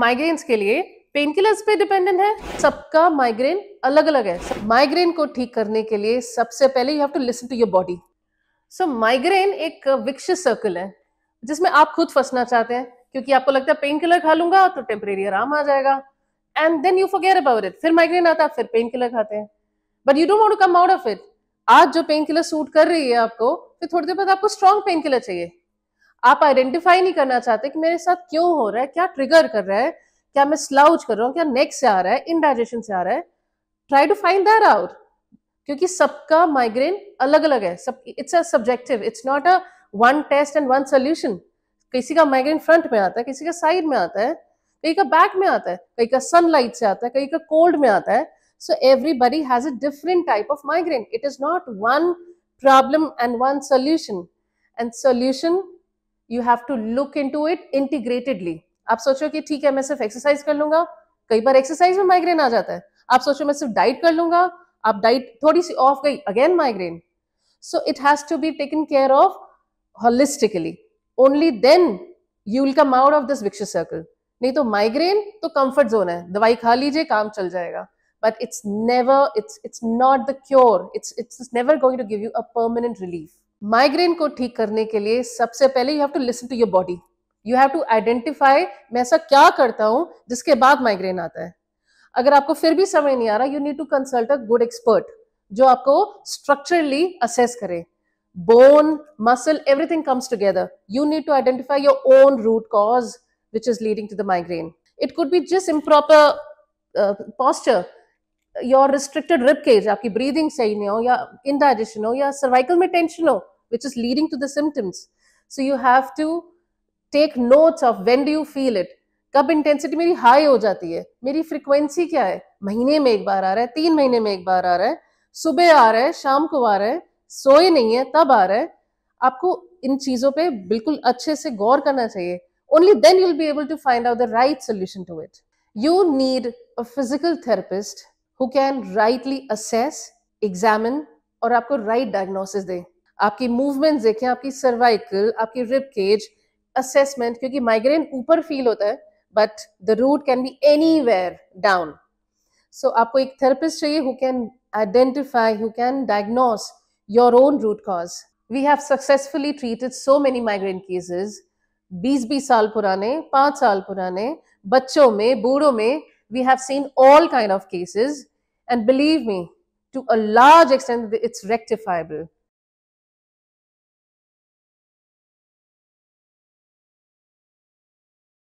Migraines के लिए pain killers पे डिपेंडेंट है। सबका माइग्रेन अलग अलग है। माइग्रेन को ठीक करने के लिए सबसे पहले you have to listen to your body. So migraine एक विशियस सर्कल है जिसमें आप खुद फंसना चाहते हैं, क्योंकि आपको लगता है पेन किलर खा लूंगा तो टेम्परेरी आराम आ जाएगा, and then you forget about it. फिर माइग्रेन आता है, फिर पेन किलर खाते हैं, but you don't want to come out of it. आज जो पेन किलर सूट कर रही है आपको, फिर थोड़ी देर बाद आपको स्ट्रॉन्ग पेन किलर चाहिए। आप आइडेंटिफाई नहीं करना चाहते कि मेरे साथ क्यों हो रहा है, क्या ट्रिगर कर रहा है, क्या मैं स्लाउच कर रहा हूँ, क्या नेक से आ रहा है, इनडाइजेशन से आ रहा है। Try to find that out, क्योंकि सबका माइग्रेन अलग अलग है। सब it's a subjective, it's not a one test and one solution. किसी का माइग्रेन फ्रंट में आता है, किसी का साइड में आता है, कहीं का बैक में आता है, कहीं का सनलाइट से आता है, कहीं का कोल्ड में आता है। So everybody has a different type of migraine. It is not one problem and one solution. And solution, you have to look into it integratedly. आप सोचो कि ठीक है मैं सिर्फ एक्सरसाइज कर लूंगा, कई बार एक्सरसाइज में माइग्रेन आ जाता है। आप सोचो मैं सिर्फ डाइट कर लूंगा, आप डाइट थोड़ी सी ऑफ गई, again migraine. So it has to be taken care of holistically. Only then you will come out of this vicious circle. नहीं तो माइग्रेन तो कंफर्ट जोन है, दवाई खा लीजिए काम चल जाएगा, but it's never, it's not the cure. It's never going to give you a permanent relief. Migraine को ठीक करने के लिए सबसे पहले you have to listen to your body. You have to identify मैं ऐसा क्या करता हूं जिसके बाद माइग्रेन आता है। अगर आपको फिर भी समझ नहीं आ रहा, you need to consult a good expert जो आपको स्ट्रक्चरली असेस करे। Bone, muscle, everything comes together. You need to identify your own root cause which is leading to the migraine. It could be just improper posture, your restricted rib cage, आपकी breathing सही नहीं हो, या indigestion हो, या cervical में tension हो, which is leading to the symptoms. So you have to take notes of when do you feel it. कब इंटेंसिटी मेरी हाई हो जाती है, मेरी फ्रीक्वेंसी क्या है, महीने में एक बार आ रहा है, 3 महीने में एक बार आ रहा है, सुबह आ रहा है, शाम को आ रहा है, सोए नहीं है तब आ रहा है। आपको इन चीजों पे बिल्कुल अच्छे से गौर करना चाहिए। Only then you will be able to find out the right solution to it. You need a physical therapist who can rightly assess, examine और आपको right diagnosis दे। आपकी मूवमेंट्स देखें, आपकी सर्वाइकल, आपकी रिब केज, असेसमेंट, क्योंकि migraine ऊपर feel होता है but the root can be anywhere down. So आपको एक थेरेपिस्ट चाहिए who can identify, who can diagnose your own root cause. We have successfully treated so many migraine cases, 20-20 साल पुराने, 5 साल पुराने, बच्चों में, बूढ़ों में। We have seen all kind of cases, and believe me, to a large extent it's rectifiable.